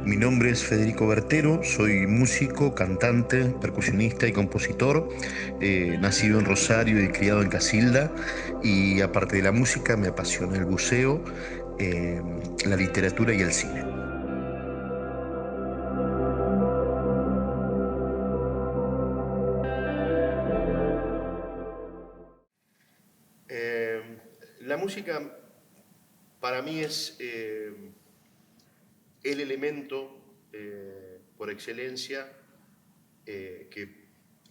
Mi nombre es Federico Bertero, soy músico, cantante, percusionista y compositor, nacido en Rosario y criado en Casilda, y aparte de la música me apasiona el buceo, eh, la literatura y el cine. La música para mí es el elemento por excelencia que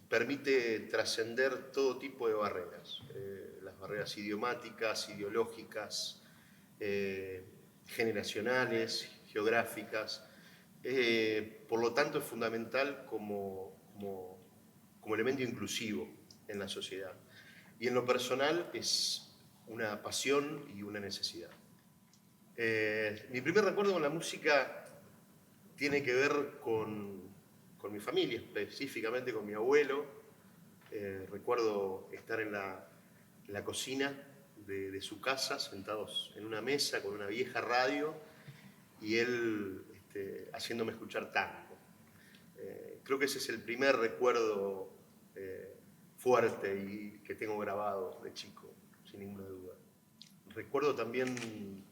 permite trascender todo tipo de barreras, las barreras idiomáticas, ideológicas, eh, generacionales, geográficas. Por lo tanto, es fundamental como elemento inclusivo en la sociedad. Y en lo personal es una pasión y una necesidad. Mi primer recuerdo con la música tiene que ver con mi familia, específicamente con mi abuelo. Recuerdo estar en la cocina de su casa, sentados en una mesa con una vieja radio, y él haciéndome escuchar tango. Creo que ese es el primer recuerdo fuerte y que tengo grabado de chico, sin ninguna duda. Recuerdo también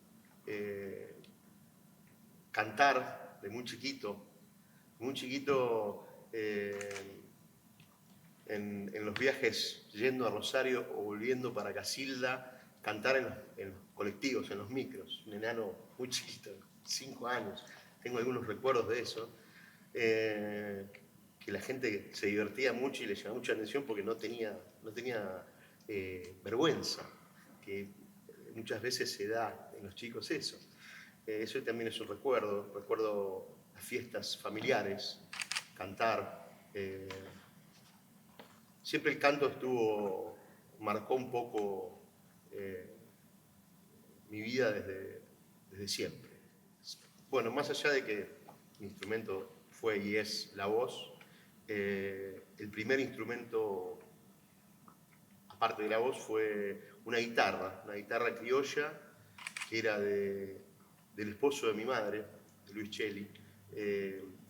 eh, cantar de muy chiquito en los viajes yendo a Rosario o volviendo para Casilda, cantar en los colectivos, en los micros, un enano muy chiquito, 5 años, tengo algunos recuerdos de eso, eh, que la gente se divertía mucho y le llamaba mucha atención porque no tenía vergüenza, que muchas veces se da en los chicos eso. Eso también es un recuerdo las fiestas familiares, cantar. Siempre el canto marcó un poco mi vida desde siempre. Bueno, más allá de que mi instrumento fue y es la voz, el primer instrumento, aparte de la voz, fue una guitarra criolla, que era del esposo de mi madre, de Luis Cheli.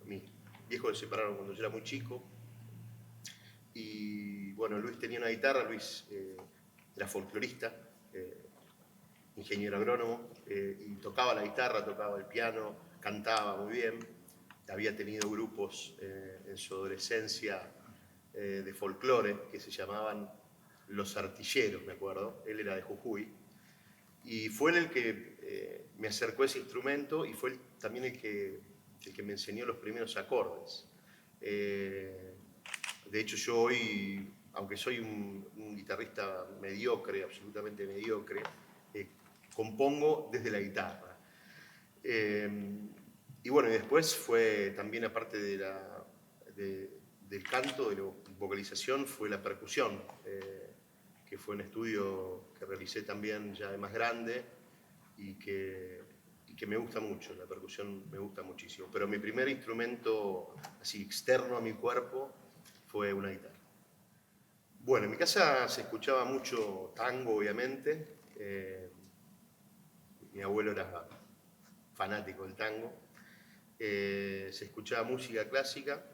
Mis viejos se separaron cuando yo era muy chico. Y bueno, Luis tenía una guitarra, Luis era folclorista, ingeniero agrónomo, y tocaba la guitarra, tocaba el piano, cantaba muy bien. Había tenido grupos en su adolescencia de folclore que se llamaban Los Artilleros, me acuerdo. Él era de Jujuy. Y fue él el que me acercó a ese instrumento y fue también el que me enseñó los primeros acordes. De hecho, yo hoy, aunque soy un guitarrista mediocre, absolutamente mediocre, compongo desde la guitarra. Y bueno, y después fue también, aparte del canto, de la vocalización, fue la percusión, que fue un estudio que realicé también ya de más grande y que me gusta mucho, la percusión me gusta muchísimo. Pero mi primer instrumento así externo a mi cuerpo fue una guitarra. Bueno, en mi casa se escuchaba mucho tango, obviamente. Mi abuelo era fanático del tango. Se escuchaba música clásica,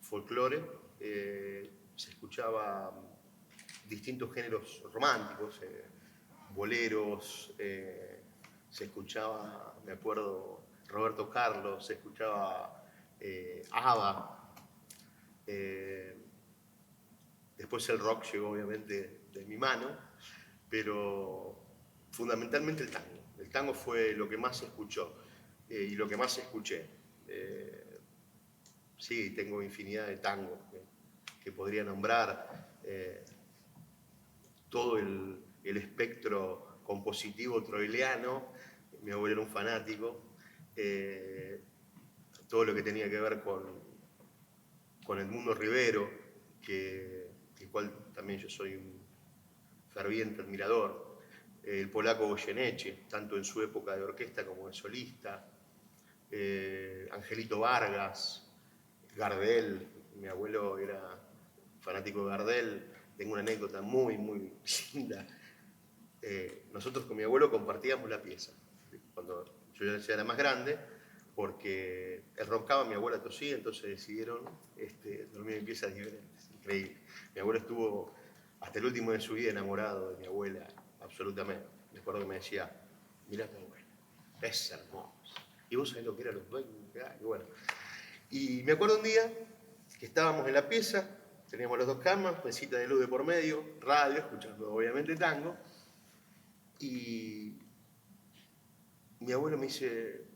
folclore, se escuchaba distintos géneros románticos, boleros, se escuchaba, me acuerdo, Roberto Carlos, se escuchaba ABBA. Después el rock llegó obviamente de mi mano, pero fundamentalmente el tango. El tango fue lo que más se escuchó y lo que más escuché. Sí, tengo infinidad de tangos que podría nombrar. Todo el espectro compositivo troileano, mi abuelo era un fanático. Todo lo que tenía que ver con Edmundo Rivero, del cual también yo soy un ferviente admirador, el polaco Goyeneche, tanto en su época de orquesta como de solista, Angelito Vargas, Gardel, mi abuelo era fanático de Gardel, tengo una anécdota muy, muy linda. Nosotros con mi abuelo compartíamos la pieza. Cuando yo ya era más grande, porque él roncaba, mi abuela tosía, entonces decidieron dormir en piezas diferentes. Increíble. Mi abuelo estuvo hasta el último de su vida enamorado de mi abuela, absolutamente. Recuerdo que me decía, mirá tu abuela, es hermosa. Y vos sabés lo que eran los dueños. Y bueno. Y me acuerdo un día que estábamos en la pieza, teníamos las dos camas, mesita de luz de por medio, radio, escuchando obviamente tango, y mi abuelo me dice,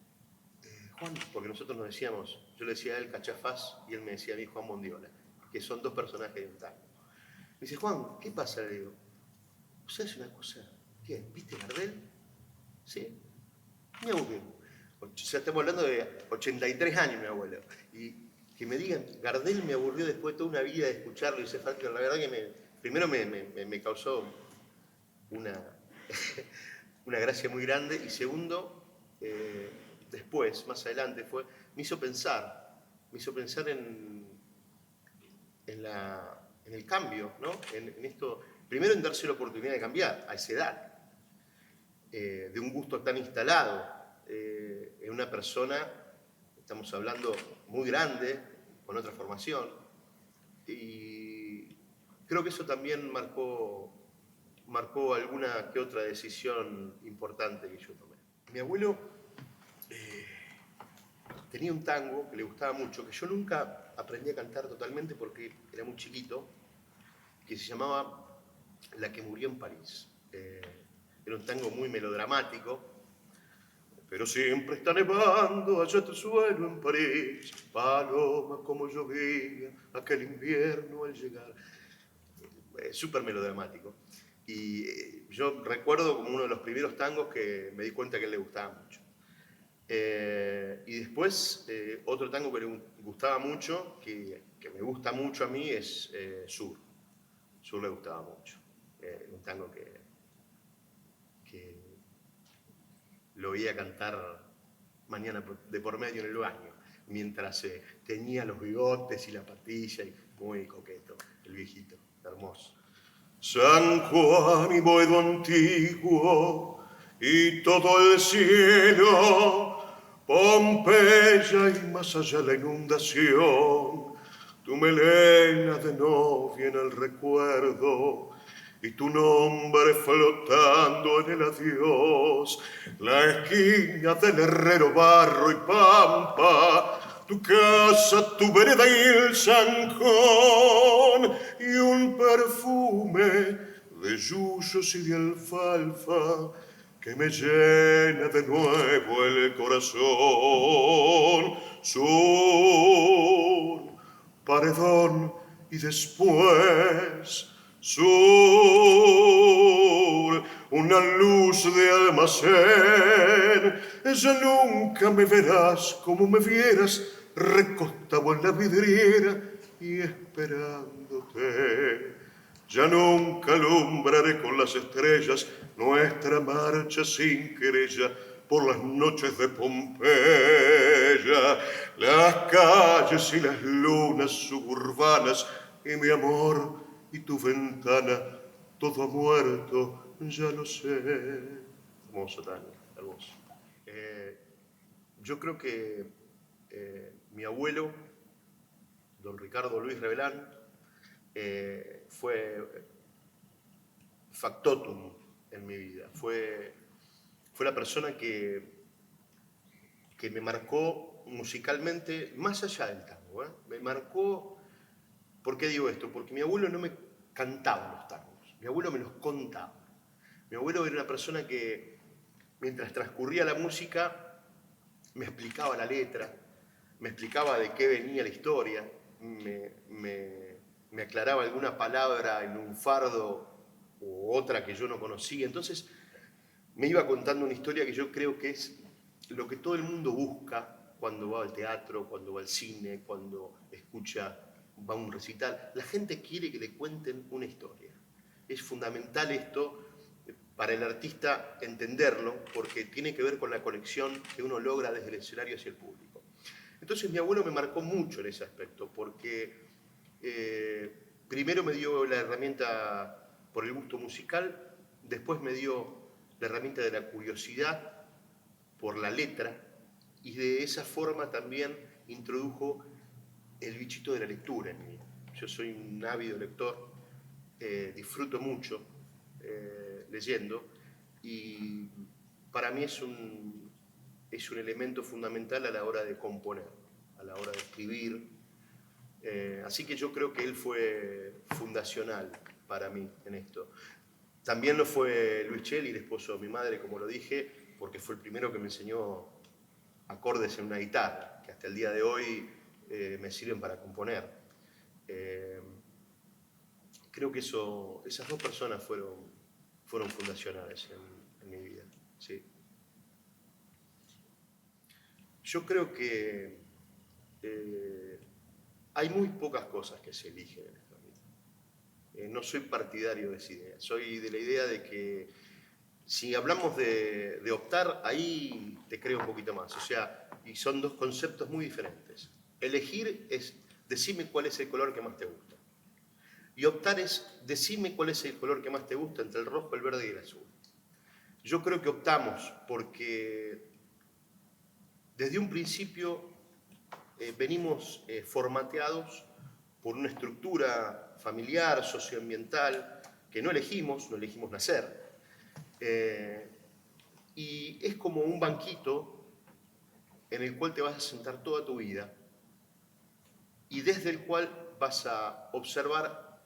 Juan, porque nosotros nos decíamos, yo le decía a él Cachafaz y él me decía a mí Juan Bondiola, que son dos personajes de un tango. Me dice, Juan, ¿qué pasa? Le digo, ¿sabes una cosa? ¿Qué? ¿Viste Gardel? Sí. Mi abuelo, o sea, estamos hablando de 83 años mi abuelo, y que me digan, Gardel me aburrió después de toda una vida de escucharlo, y dice Falco, la verdad que primero me causó una, una gracia muy grande, y segundo, después, más adelante, me hizo pensar en el cambio, ¿no? En esto, primero en darse la oportunidad de cambiar a esa edad, de un gusto tan instalado, en una persona, estamos hablando, muy grande, con otra formación, y creo que eso también marcó alguna que otra decisión importante que yo tomé. Mi abuelo tenía un tango que le gustaba mucho, que yo nunca aprendí a cantar totalmente porque era muy chiquito, que se llamaba La que murió en París. Era un tango muy melodramático, pero siempre está nevando allá te suelo en París, paloma como llovía aquel invierno al llegar. Súper melodramático. Y yo recuerdo como uno de los primeros tangos que me di cuenta que a él le gustaba mucho. Y después, otro tango que le gustaba mucho, que me gusta mucho a mí, es Sur. Sur le gustaba mucho. Un tango que lo oía cantar mañana de por medio en el baño, mientras teñía los bigotes y la patilla, y muy coqueto, el viejito, hermoso. San Juan y Boedo antiguo, y todo el cielo, Pompeya y más allá la inundación, tu melena de novia en el recuerdo, y tu nombre flotando en el adiós, la esquina del herrero barro y pampa, tu casa, tu vereda y el zanjón, y un perfume de yuyos y de alfalfa que me llena de nuevo el corazón. Sur, paredón y después Sur, una luz de almacén. Ya nunca me verás como me vieras, recostado en la vidriera y esperándote. Ya nunca alumbraré con las estrellas nuestra marcha sin querella por las noches de Pompeya, las calles y las lunas suburbanas y mi amor y tu ventana, todo ha muerto, ya lo sé. Hermoso tango, hermoso. Yo creo que mi abuelo, don Ricardo Luis Revelán, fue factotum en mi vida. Fue la persona que me marcó musicalmente más allá del tango. Me marcó. ¿Por qué digo esto? Porque mi abuelo no me cantaba los tangos, mi abuelo me los contaba. Mi abuelo era una persona que, mientras transcurría la música, me explicaba la letra, me explicaba de qué venía la historia, me aclaraba alguna palabra en un fardo u otra que yo no conocía. Entonces me iba contando una historia que yo creo que es lo que todo el mundo busca cuando va al teatro, cuando va al cine, cuando va a un recital. La gente quiere que le cuenten una historia. Es fundamental esto para el artista entenderlo, porque tiene que ver con la conexión que uno logra desde el escenario hacia el público. Entonces mi abuelo me marcó mucho en ese aspecto, porque primero me dio la herramienta por el gusto musical, después me dio la herramienta de la curiosidad por la letra, y de esa forma también introdujo el bichito de la lectura en mí. Yo soy un ávido lector, disfruto mucho leyendo, y para mí es un elemento fundamental a la hora de componer, a la hora de escribir. Así que yo creo que él fue fundacional para mí en esto. También lo fue Luis Celli, el esposo de mi madre, como lo dije, porque fue el primero que me enseñó acordes en una guitarra, que hasta el día de hoy me sirven para componer. Creo que esas dos personas fueron fundacionales en mi vida. Sí. Yo creo que hay muy pocas cosas que se eligen en esta vida. No soy partidario de esa idea. Soy de la idea de que si hablamos de optar, ahí te creo un poquito más. O sea, y son dos conceptos muy diferentes. Elegir es decime cuál es el color que más te gusta. Y optar es decime cuál es el color que más te gusta entre el rojo, el verde y el azul. Yo creo que optamos porque desde un principio venimos formateados por una estructura familiar, socioambiental, que no elegimos nacer. Y es como un banquito en el cual te vas a sentar toda tu vida y desde el cual vas a observar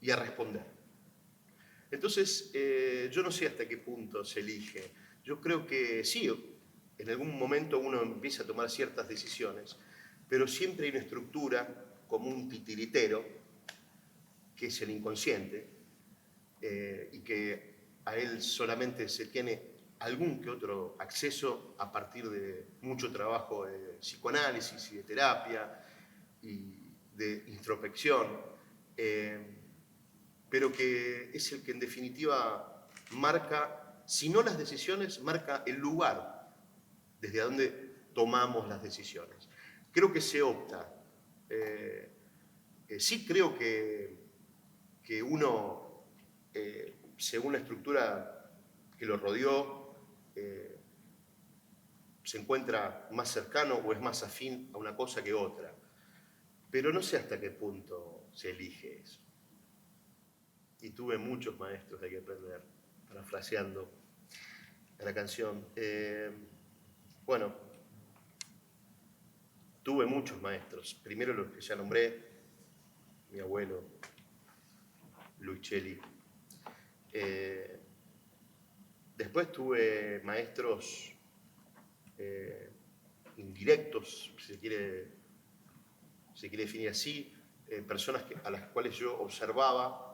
y a responder. Entonces, yo no sé hasta qué punto se elige. Yo creo que sí, en algún momento uno empieza a tomar ciertas decisiones, pero siempre hay una estructura como un titiritero, que es el inconsciente, y que a él solamente se tiene algún que otro acceso a partir de mucho trabajo de psicoanálisis y de terapia y de introspección, pero que es el que en definitiva marca, si no las decisiones, marca el lugar desde donde tomamos las decisiones. Creo que se opta. Sí creo que uno, según la estructura que lo rodeó, se encuentra más cercano o es más afín a una cosa que otra. Pero no sé hasta qué punto se elige eso. Y tuve muchos maestros, hay que aprender, parafraseando a la canción. Bueno, tuve muchos maestros. Primero los que ya nombré, mi abuelo, Luis Celli. Después tuve maestros indirectos, si se quiere definir así, personas a las cuales yo observaba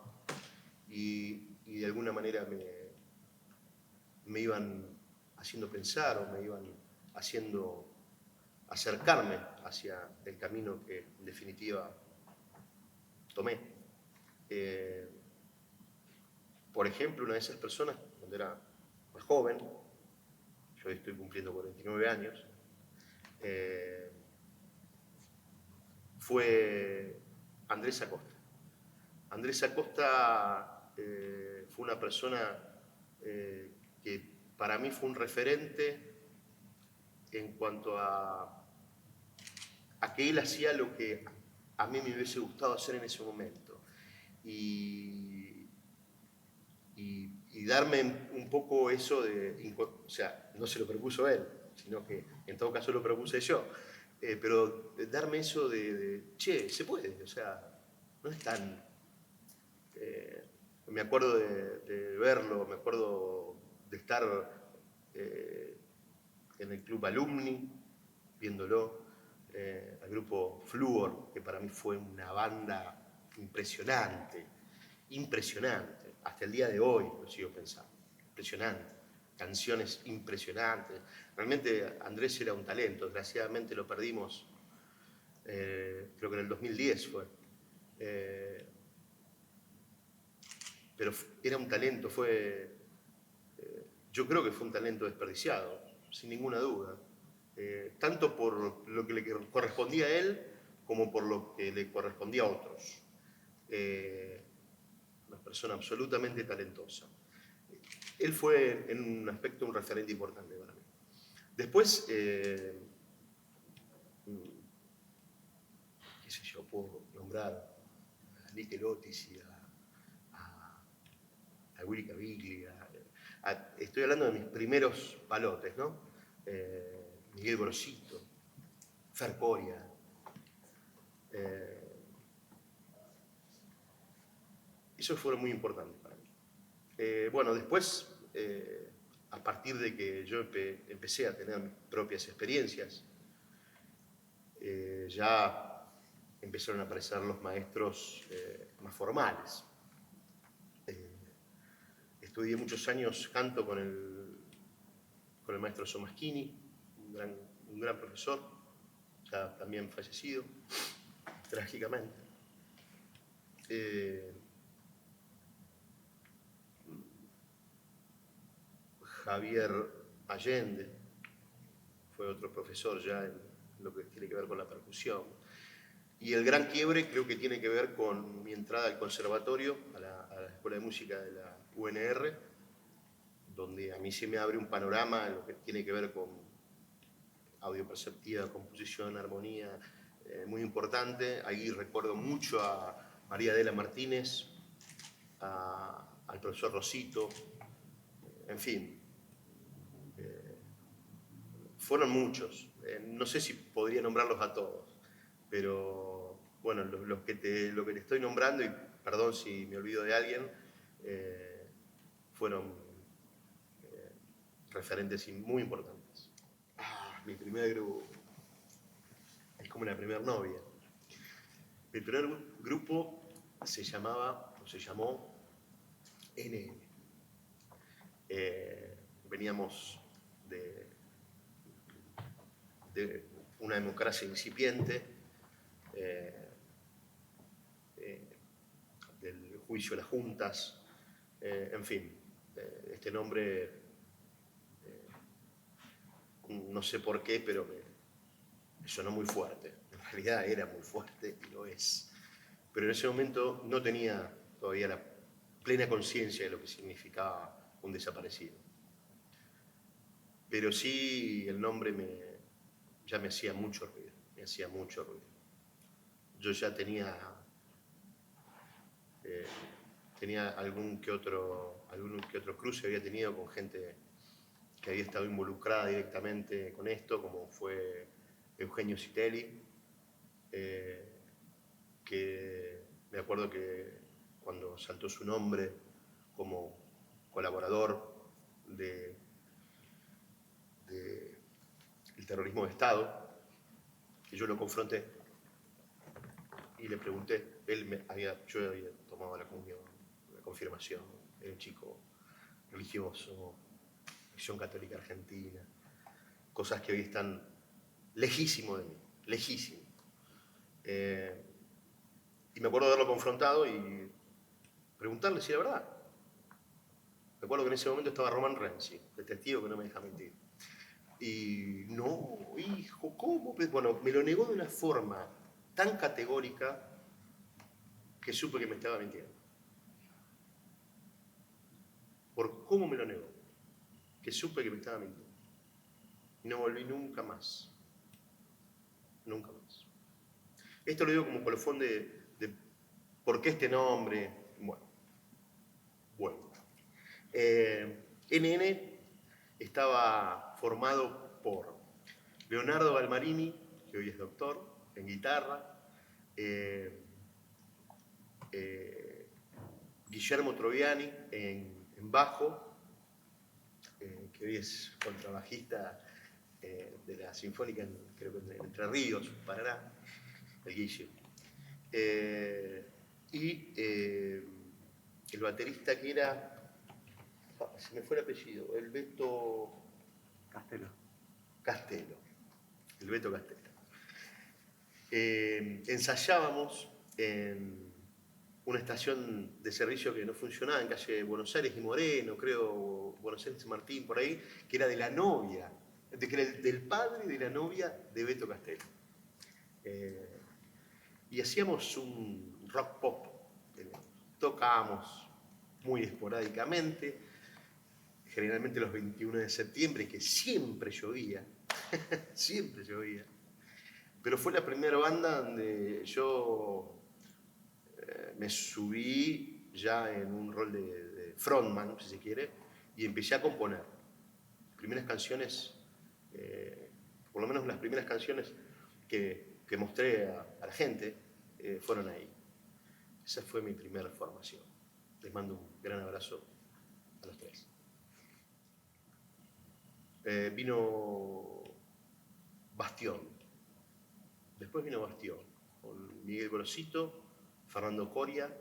y de alguna manera me iban haciendo pensar o me iban haciendo acercarme hacia el camino que en definitiva tomé. Por ejemplo, una de esas personas, cuando era más joven, yo estoy cumpliendo 49 años, fue Andrés Acosta. Andrés Acosta fue una persona que para mí fue un referente en cuanto a que él hacía lo que a mí me hubiese gustado hacer en ese momento. Y darme un poco eso de, o sea, no se lo propuso él, sino que en todo caso lo propuse yo, pero darme eso de che, se puede, o sea, no es tan... me acuerdo de verlo, me acuerdo de estar en el club Alumni, viéndolo, al grupo Fluor, que para mí fue una banda impresionante, impresionante, hasta el día de hoy lo sigo pensando, impresionante, canciones impresionantes. Realmente Andrés era un talento, desgraciadamente lo perdimos, creo que en el 2010 fue. Pero era un talento, yo creo que fue un talento desperdiciado, sin ninguna duda. Tanto por lo que le correspondía a él, como por lo que le correspondía a otros. Una persona absolutamente talentosa. Él fue en un aspecto un referente importante para mí. Después, qué sé yo, puedo nombrar a Lique Lotis y a Willy Cavigli, estoy hablando de mis primeros palotes, ¿no? Miguel Grosito, Fer Coria. Esos fueron muy importantes para mí. Bueno, después, a partir de que yo empecé a tener mis propias experiencias, ya empezaron a aparecer los maestros más formales. Estudié muchos años canto con el maestro Somaschini, un gran profesor, ya también fallecido, trágicamente. Javier Allende fue otro profesor ya en lo que tiene que ver con la percusión. Y el gran quiebre creo que tiene que ver con mi entrada al conservatorio, a la Escuela de Música de la UNR, donde a mí se me abre un panorama en lo que tiene que ver con audio perceptiva, composición, armonía, muy importante. Ahí recuerdo mucho a María Adela Martínez, al profesor Rosito, en fin. Fueron muchos. No sé si podría nombrarlos a todos, pero bueno, lo que te estoy nombrando, y perdón si me olvido de alguien, fueron referentes muy importantes. Mi primer grupo. Es como la primera novia. Mi primer grupo se llamó NN. Veníamos de una democracia incipiente, del juicio de las juntas, en fin, este nombre, no sé por qué, pero me sonó muy fuerte. En realidad era muy fuerte y lo es. Pero en ese momento no tenía todavía la plena conciencia de lo que significaba un desaparecido. Pero sí el nombre ya me hacía mucho ruido, Yo ya tenía algún que otro cruce había tenido con gente que había estado involucrada directamente con esto, como fue Eugenio Citelli, que me acuerdo que cuando saltó su nombre como colaborador del terrorismo de Estado, que yo lo confronté y le pregunté, yo había tomado la comunión, la confirmación, era un chico religioso, Acción Católica Argentina, cosas que hoy están lejísimo de mí, lejísimo. Y me acuerdo de haberlo confrontado y preguntarle si era verdad. Recuerdo que en ese momento estaba Román Renzi, el testigo que no me deja mentir. Y no, hijo, ¿cómo? Bueno, me lo negó de una forma tan categórica que supe que me estaba mintiendo. Por cómo me lo negó, que supe que me estaba mintiendo. Y no volví nunca más. Nunca más. Esto lo digo como colofón de por qué este nombre. Bueno. NN estaba formado por Leonardo Galmarini, que hoy es doctor en guitarra, Guillermo Troviani en bajo, que hoy es contrabajista de la Sinfónica, creo que en Entre Ríos, Paraná, el Guille. Y el baterista que era, se me fue el apellido, el Beto Castelo. El Beto Castelo. Ensayábamos en una estación de servicio que no funcionaba en calle Buenos Aires y Moreno, creo, Buenos Aires y Martín, por ahí, que era de la novia, que era del padre de la novia de Beto Castelo. Y hacíamos un rock pop. Tocábamos muy esporádicamente, generalmente los 21 de septiembre, que siempre llovía, siempre llovía. pero fue la primera banda donde yo me subí ya en un rol de frontman, si se quiere, y empecé a componer. Primeras canciones, por lo menos las primeras canciones que mostré a la gente, fueron ahí. Esa fue mi primera formación. Les mando un gran abrazo a los tres. Vino Bastión. Después vino Bastión, con Miguel Grosito, Fernando Coria,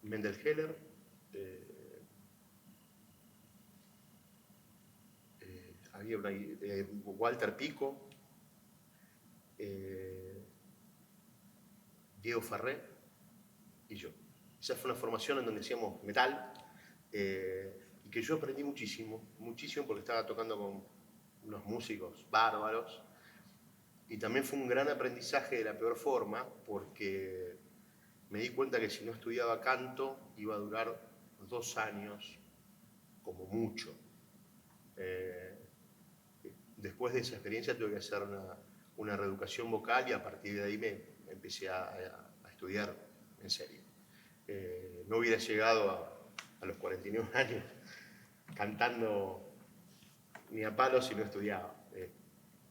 Mendel Heller, había Walter Pico, Diego Farré y yo. Esa fue una formación en donde hacíamos metal, y que yo aprendí muchísimo, muchísimo, porque estaba tocando con unos músicos bárbaros, y también fue un gran aprendizaje de la peor forma, porque me di cuenta que si no estudiaba canto iba a durar 2 años como mucho. Después de esa experiencia tuve que hacer una reeducación vocal, y a partir de ahí me empecé a estudiar en serio. No hubiera llegado a los 49 años cantando ni a palos si no estudiaba,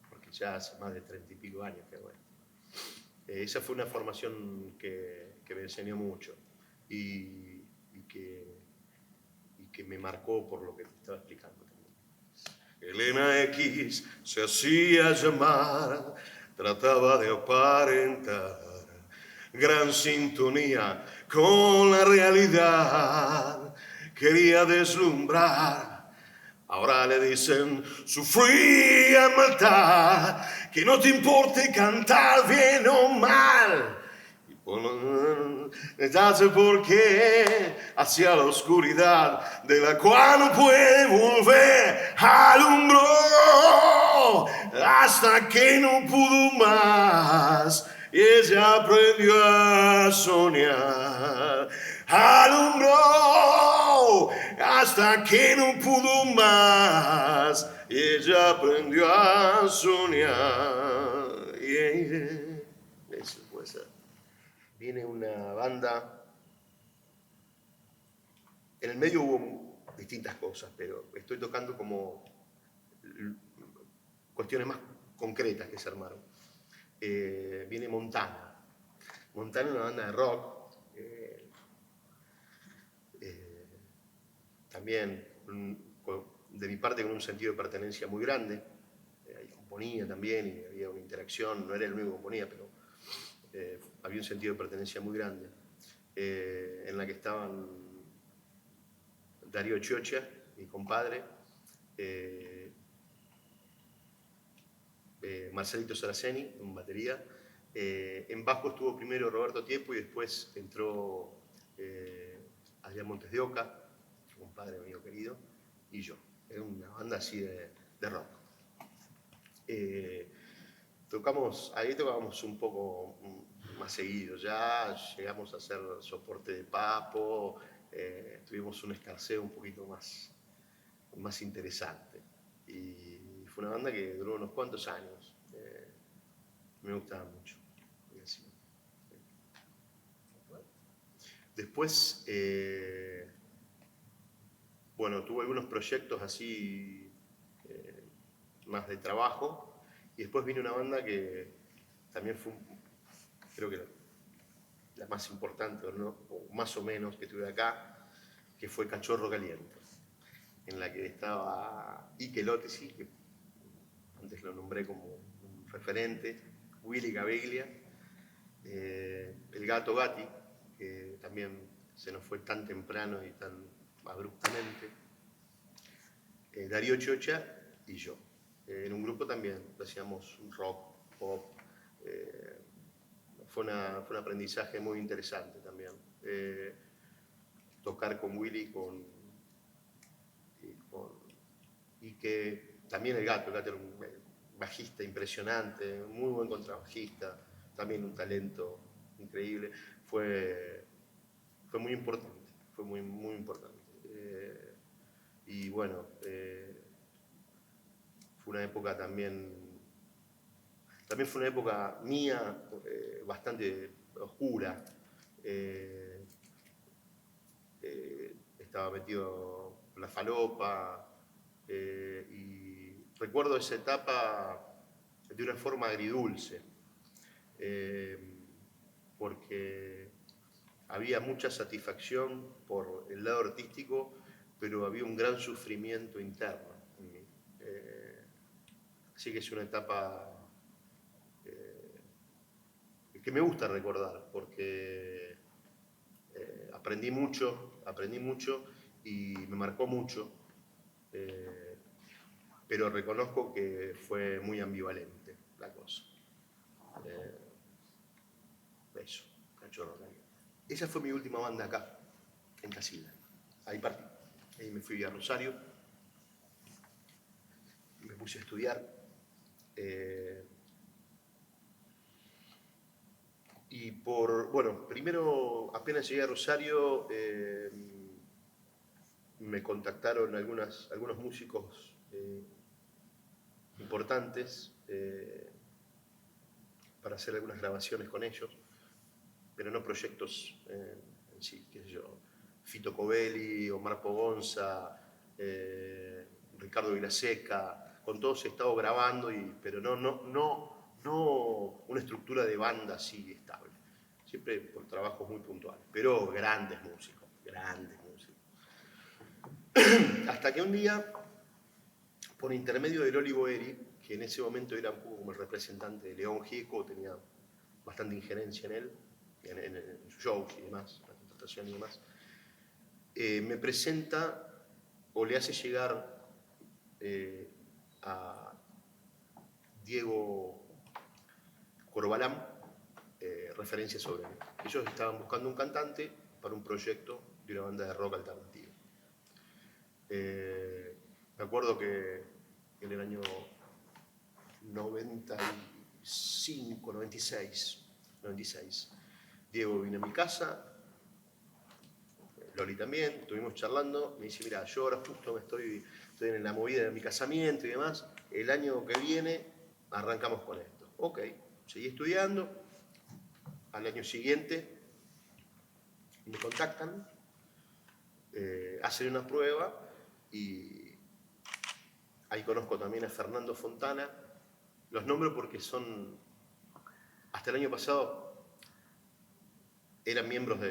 porque ya hace más de 30 y pico años que bueno. Esa fue una formación que me enseñó mucho y que me marcó por lo que te estaba explicando también. Elena X se hacía llamar, trataba de aparentar gran sintonía con la realidad, quería deslumbrar. Ahora le dicen sufría maldad, que no te importe cantar bien o mal. Entonces, ¿por qué hacia la oscuridad de la cual no puede volver? Alumbró hasta que no pudo más y ella aprendió a soñar. Alumbró hasta que no pudo más y ella aprendió a soñar. Eso puede ser. Viene una banda. En el medio hubo distintas cosas, pero estoy tocando como cuestiones más concretas que se armaron. Viene Montana. Montana es una banda de rock. También de mi parte con un sentido de pertenencia muy grande. Ahí componía también y había una interacción, no era el único que componía, pero había un sentido de pertenencia muy grande, en la que estaban Darío Chiocha, mi compadre, Marcelito Saraceni en batería, en bajo estuvo primero Roberto Tiepo y después entró Adrián Montes de Oca, su compadre, amigo querido, y yo. Era una banda así de rock. Ahí tocábamos un poco más seguido, ya llegamos a hacer soporte de Papo, tuvimos un escarceo un poquito más interesante. Y fue una banda que duró unos cuantos años. Me gustaba mucho. Después, bueno, tuve algunos proyectos así más de trabajo, y después vino una banda que también fue, creo que la más importante, ¿no? O más o menos, que tuve acá, que fue Cachorro Caliente, en la que estaba Ike Lotesi, que antes lo nombré como un referente, Willy Gaviglia, el Gato Gatti, que también se nos fue tan temprano y tan abruptamente, Darío Chiocha y yo. En un grupo también hacíamos rock, pop. Fue un aprendizaje muy interesante también. Tocar con Willy y que también el gato era un bajista impresionante, muy buen contrabajista, también un talento increíble. Fue muy importante, fue muy importante. Y bueno, fue una época también fue una época mía bastante oscura. Estaba metido en la falopa y recuerdo esa etapa de una forma agridulce, porque había mucha satisfacción por el lado artístico, pero había un gran sufrimiento interno en mí. Así que es una etapa que me gusta recordar, porque aprendí mucho y me marcó mucho, pero reconozco que fue muy ambivalente la cosa. Eso, Cachorro. Esa fue mi última banda acá, en Casilda. Ahí partí. Ahí me fui a Rosario, me puse a estudiar. Y bueno, primero apenas llegué a Rosario, me contactaron algunos músicos importantes para hacer algunas grabaciones con ellos, pero no proyectos en sí, qué sé yo, Fito Covelli, Omar Pogonza, Ricardo Vilaseca, con todos he estado grabando, pero no una estructura de banda así estable, siempre por trabajos muy puntuales, pero grandes músicos. Hasta que un día, por intermedio de Loli Boeri, que en ese momento era un poco como el representante de León Gieco, tenía bastante injerencia en él, en sus shows y demás, la contratación y demás, me presenta o le hace llegar a Diego Corbalán referencias sobre mí. Ellos estaban buscando un cantante para un proyecto de una banda de rock alternativo. Me acuerdo que en el año 96, Diego vino a mi casa, Loli también, estuvimos charlando, me dice, mira, yo ahora justo estoy en la movida de mi casamiento y demás, el año que viene arrancamos con esto. Ok, seguí estudiando, al año siguiente me contactan, hacen una prueba y ahí conozco también a Fernando Fontana. Los nombro porque hasta el año pasado,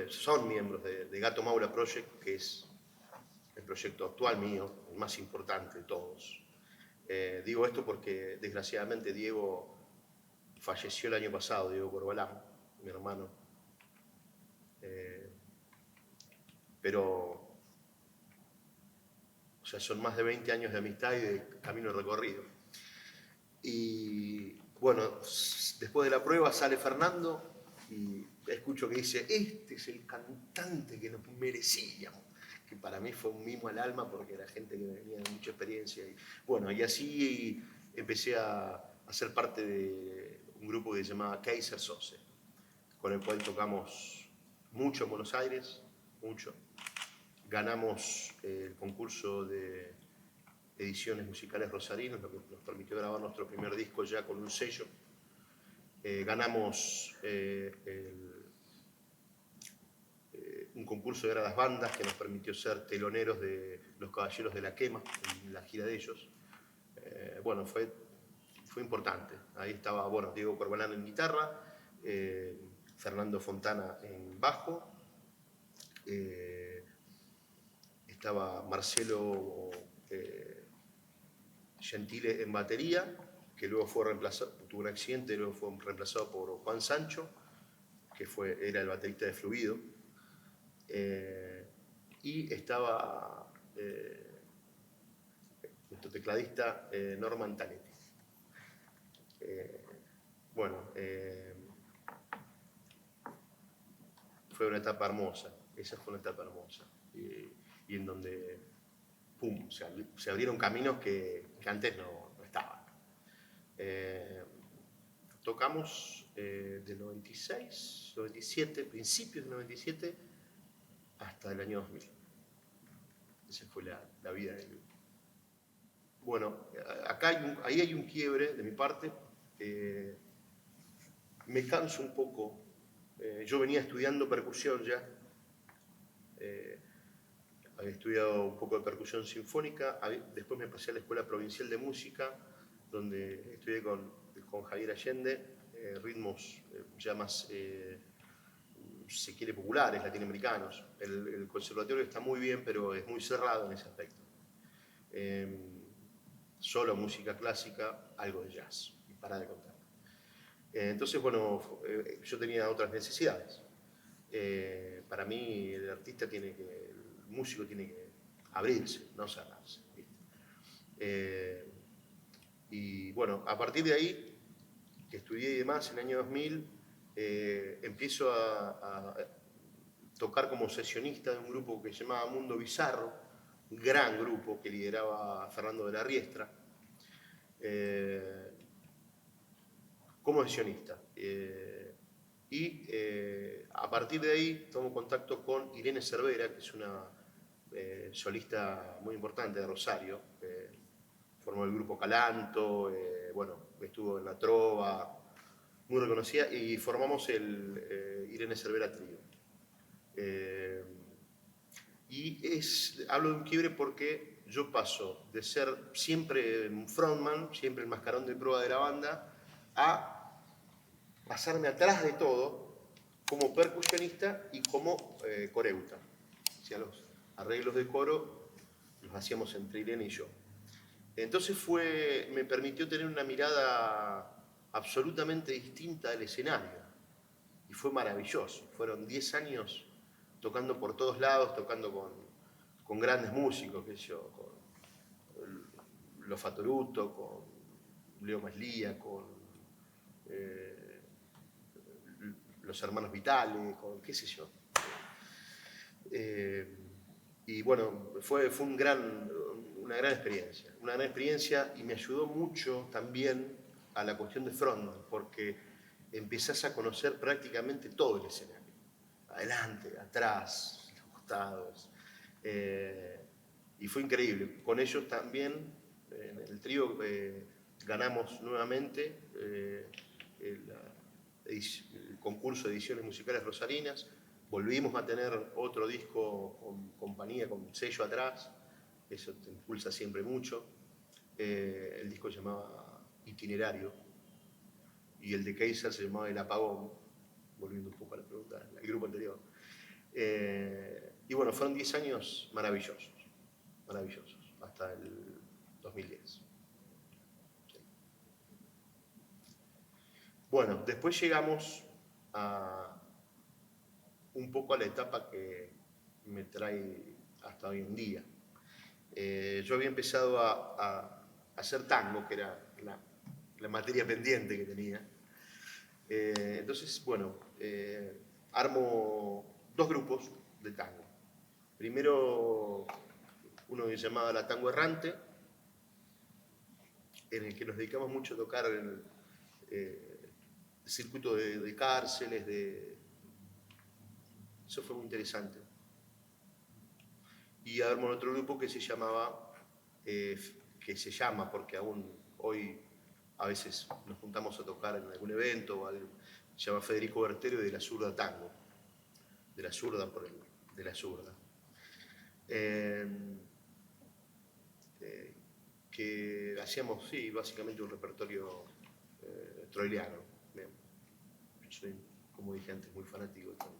son miembros de Gato Maura Project, que es el proyecto actual mío, el más importante de todos. Digo esto porque desgraciadamente Diego falleció el año pasado, Diego Corbalán, mi hermano. Pero, o sea, son más de 20 años de amistad y de camino recorrido. Y bueno, después de la prueba sale Fernando y escucho que dice, este es el cantante que nos merecíamos, que para mí fue un mimo al alma porque era gente que venía de mucha experiencia. Y bueno, y así empecé a ser parte de un grupo que se llamaba Kaiser Sose, con el cual tocamos mucho en Buenos Aires, mucho. Ganamos el concurso de ediciones musicales rosarinos, lo que nos permitió grabar nuestro primer disco ya con un sello. Ganamos un concurso de las bandas que nos permitió ser teloneros de Los Caballeros de la Quema en la gira de ellos. Bueno, fue importante. Ahí estaba, bueno, Diego Corbalán en guitarra, Fernando Fontana en bajo, estaba Marcelo Gentile en batería, que luego fue reemplazado, tuvo un accidente, luego fue reemplazado por Juan Sancho, que era el baterista de Fluido, y estaba nuestro tecladista Norman Tanetti. Bueno, fue una etapa hermosa, esa fue una etapa hermosa, y en donde, pum, se abrieron caminos que antes no estaban. Tocamos del 96, 97, principios del 97, hasta el año 2000. Esa fue la vida del grupo. Bueno, ahí hay un quiebre de mi parte. Me canso un poco. Yo venía estudiando percusión ya. Había estudiado un poco de percusión sinfónica. Después me pasé a la Escuela Provincial de Música, donde estudié con Javier Allende, ritmos ya más, si se quiere, populares, latinoamericanos. El conservatorio está muy bien, pero es muy cerrado en ese aspecto. Solo música clásica, algo de jazz, y para de contar. Entonces, bueno, yo tenía otras necesidades. Para mí, el músico tiene que abrirse, no cerrarse. Y bueno, a partir de ahí, que estudié y demás, en el año 2000, empiezo a tocar como sesionista de un grupo que se llamaba Mundo Bizarro, un gran grupo que lideraba Fernando de la Riestra, como sesionista. A partir de ahí tomo contacto con Irene Cervera, que es una solista muy importante de Rosario. Formó el grupo Calanto, bueno, estuvo en La Trova, muy reconocida, y formamos el Irene Cervera Trío. Hablo de un quiebre porque yo paso de ser siempre un frontman, siempre el mascarón de prueba de la banda, a pasarme atrás de todo como percusionista y como coreuta. O sea, los arreglos de coro los hacíamos entre Irene y yo. Entonces me permitió tener una mirada absolutamente distinta del escenario. Y fue maravilloso. Fueron 10 años tocando por todos lados, tocando con grandes músicos, qué sé yo, con Lo Fatoruto, con Leo Maslía, con los hermanos Vitale, con qué sé yo. Y bueno, fue una gran experiencia y me ayudó mucho también a la cuestión de frontman, porque empezás a conocer prácticamente todo el escenario. Adelante, atrás, los costados. Y fue increíble. Con ellos también, en el trío, ganamos nuevamente el concurso de ediciones musicales rosarinas. Volvimos a tener otro disco con compañía, con sello atrás. Eso te impulsa siempre mucho. El disco se llamaba Itinerario y el de Kaiser se llamaba El Apagón, volviendo un poco a la pregunta del grupo anterior. Y bueno, fueron 10 años maravillosos, hasta el 2010. Sí. Bueno, después llegamos un poco a la etapa que me trae hasta hoy en día. Yo había empezado a hacer tango, que era la materia pendiente que tenía. Entonces, bueno, armo 2 grupos de tango. Primero, uno que se llamaba La Tango Errante, en el que nos dedicamos mucho a tocar el circuito de cárceles, eso fue muy interesante. Y armó otro grupo que se llamaba, que se llama, porque aún hoy a veces nos juntamos a tocar en algún evento o algo, se llama Federico Berterio de la Zurda Tango, de la zurda de la zurda. Que hacíamos, sí, básicamente un repertorio troiliano. Bien. Soy, como dije antes, muy fanático del tango.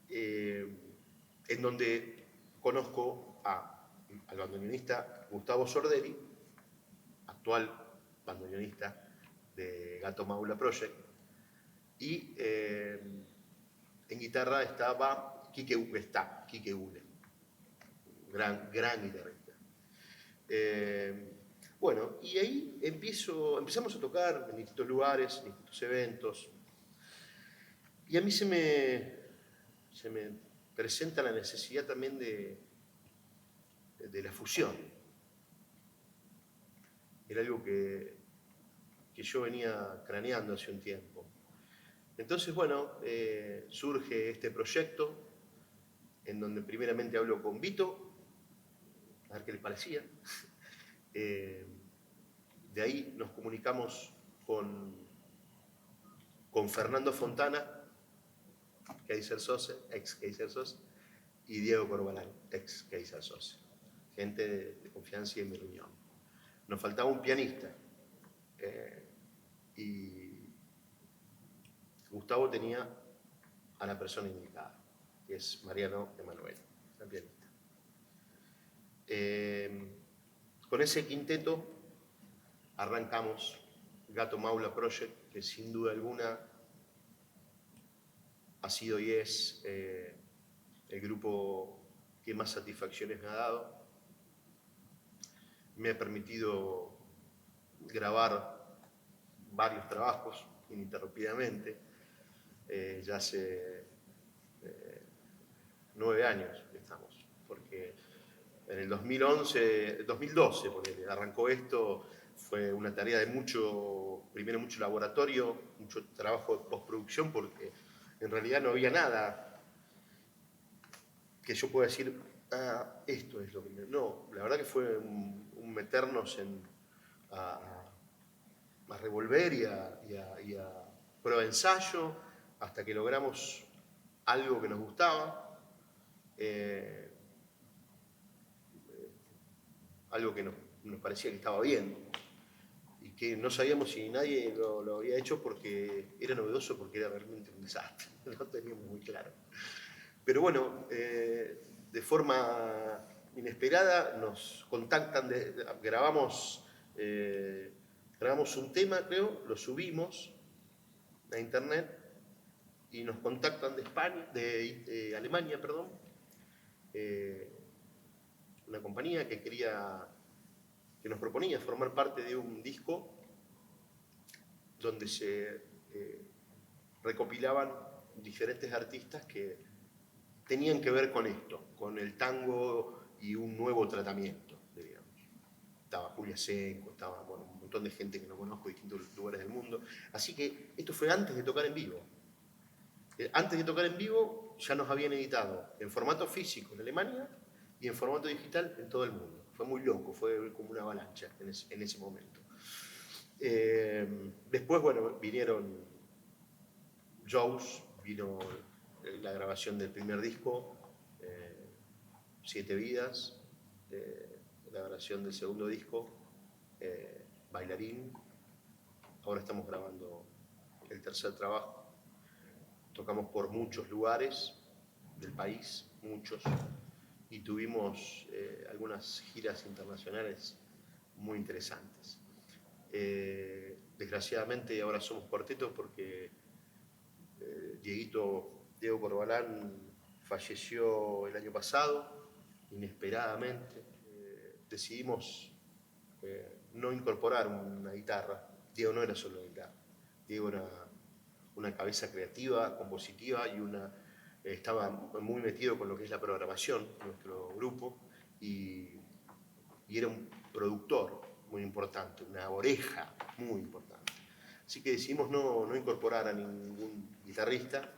En donde conozco al bandoneonista Gustavo Sordelli, actual bandoneonista de Gato Maula Project, y en guitarra estaba Quique Hule, gran guitarrista. Bueno, y ahí empezamos a tocar en distintos lugares, en distintos eventos, y a mí se me presenta la necesidad también de la fusión. Era algo que yo venía craneando hace un tiempo. Entonces, bueno, surge este proyecto en donde primeramente hablo con Vito, a ver qué les parecía, De ahí nos comunicamos con Fernando Fontana, Kaiser Sose, ex Kaiser Sose, y Diego Corbalán, ex Kaiser Sose. Gente de confianza y en mi reunión. Nos faltaba un pianista. Y Gustavo tenía a la persona indicada, que es Mariano Emanuel, la pianista. Con ese quinteto arrancamos Gato Maula Project, que sin duda alguna ha sido y es el grupo que más satisfacciones me ha dado. Me ha permitido grabar varios trabajos ininterrumpidamente. Ya hace 9 años que estamos, porque en el 2012 ponele, arrancó esto. Fue una tarea de primero mucho laboratorio, mucho trabajo de postproducción, porque en realidad no había nada que yo pueda decir, esto es lo que No, la verdad que fue un meternos a revolver y a prueba de ensayo, hasta que logramos algo que nos gustaba, algo que nos parecía que estaba bien, y que no sabíamos si nadie lo había hecho porque era novedoso, porque era realmente un desastre, no teníamos muy claro. Pero bueno, de forma inesperada nos contactan, grabamos un tema, creo, lo subimos a internet y nos contactan de España, de Alemania, perdón, una compañía que nos proponía formar parte de un disco donde se recopilaban diferentes artistas que tenían que ver con esto, con el tango y un nuevo tratamiento, digamos. Estaba Julia Senko, estaba un montón de gente que no conozco de distintos lugares del mundo. Así que esto fue antes de tocar en vivo. Antes de tocar en vivo ya nos habían editado en formato físico en Alemania y en formato digital en todo el mundo. Fue muy loco, fue como una avalancha en ese momento. Después, bueno, vinieron shows, vino la grabación del primer disco, 7 Vidas, la grabación del segundo disco, Bailarín. Ahora estamos grabando el tercer trabajo. Tocamos por muchos lugares del país, muchos, y tuvimos algunas giras internacionales muy interesantes. Desgraciadamente ahora somos cuartetos porque Diego Corbalán falleció el año pasado, inesperadamente. Decidimos no incorporar una guitarra. Diego no era solo guitarra. Diego era una cabeza creativa, compositiva, y estaba muy metido con lo que es la programación de nuestro grupo, y era un productor muy importante, una oreja muy importante. Así que decidimos no incorporar a ningún guitarrista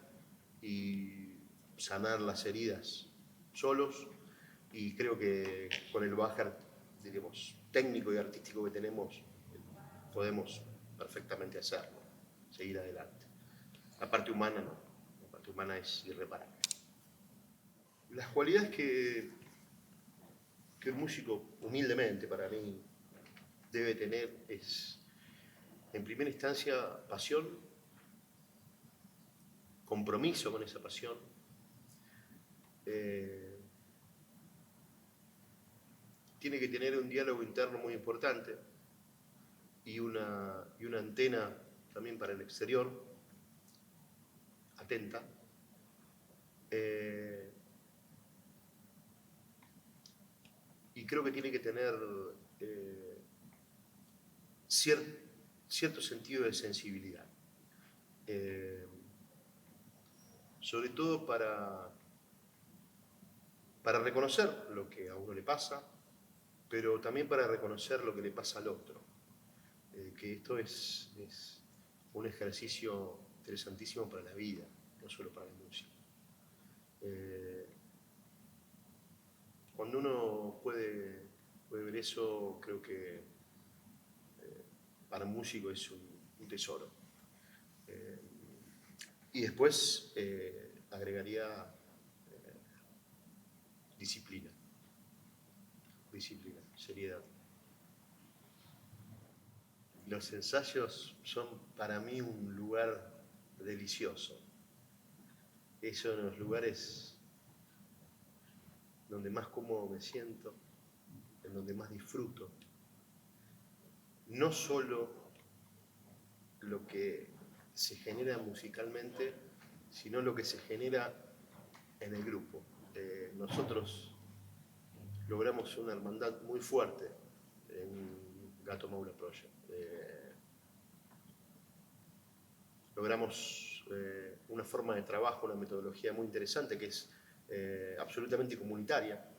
y sanar las heridas solos, y creo que con el bagaje, diríamos, técnico y artístico que tenemos, podemos perfectamente hacerlo, seguir adelante. La parte humana no, la parte humana es irreparable. Las cualidades que un músico, humildemente para mí, debe tener es, en primera instancia, pasión, compromiso con esa pasión, tiene que tener un diálogo interno muy importante y una antena también para el exterior, atenta. Y creo que tiene que tener cierto sentido de sensibilidad. Sobre todo para reconocer lo que a uno le pasa, pero también para reconocer lo que le pasa al otro. Que esto es un ejercicio interesantísimo para la vida, no solo para la música. Cuando uno puede venir ver eso creo que para un músico es un tesoro. Y después agregaría disciplina, seriedad. Los ensayos son para mí un lugar delicioso. Es uno de los lugares donde más cómodo me siento, en donde más disfruto. No solo lo que se genera musicalmente, sino lo que se genera en el grupo. Nosotros logramos una hermandad muy fuerte en Gato Maula Project. Logramos una forma de trabajo, una metodología muy interesante que es absolutamente comunitaria.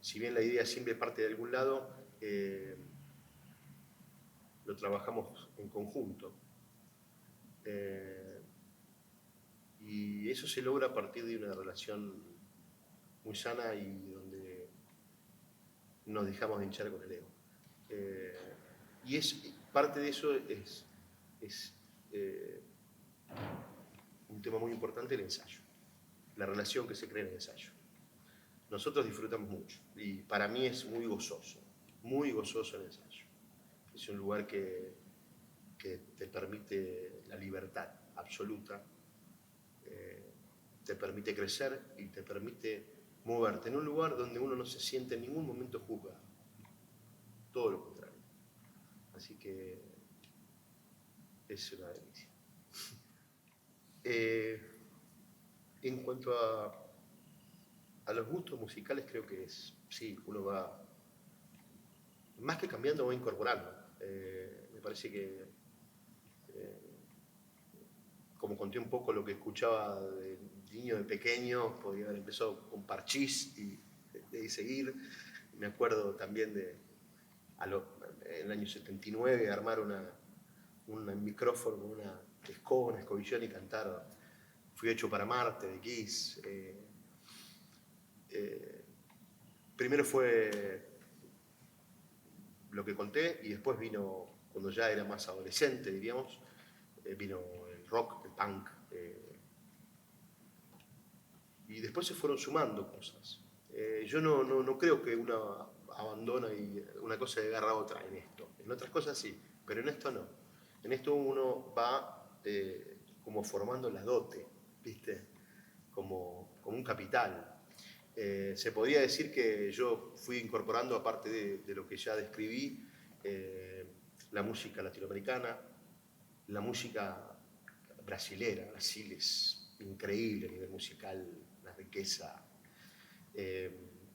Si bien la idea siempre parte de algún lado, lo trabajamos en conjunto. Y eso se logra a partir de una relación muy sana y donde nos dejamos de hinchar con el ego. Y parte de eso es un tema muy importante, el ensayo, la relación que se crea en el ensayo. Nosotros disfrutamos mucho y para mí es muy gozoso el ensayo. Es un lugar que te permite la libertad absoluta, te permite crecer y te permite moverte en un lugar donde uno no se siente en ningún momento juzgado, todo lo contrario. Así que es una delicia. En cuanto a los gustos musicales, creo que sí, uno va, más que cambiando, va incorporando. Me parece que, como conté un poco lo que escuchaba de niño, de pequeño, podría haber empezado con Parchís y de seguir. Me acuerdo también en el año 79, armar un micrófono con una escoba, una escobillón y cantar Fui hecho para Marte, de Kiss. Primero fue lo que conté y después vino, cuando ya era más adolescente, diríamos, vino el rock, el punk. Y después se fueron sumando cosas. Yo no creo que uno abandona y una cosa le agarra a otra en esto. En otras cosas sí, pero en esto no. En esto uno va como formando la dote, ¿viste? Como un capital. Se podría decir que yo fui incorporando, aparte de lo que ya describí, la música latinoamericana, la música brasilera. Brasil es increíble a nivel musical, la riqueza.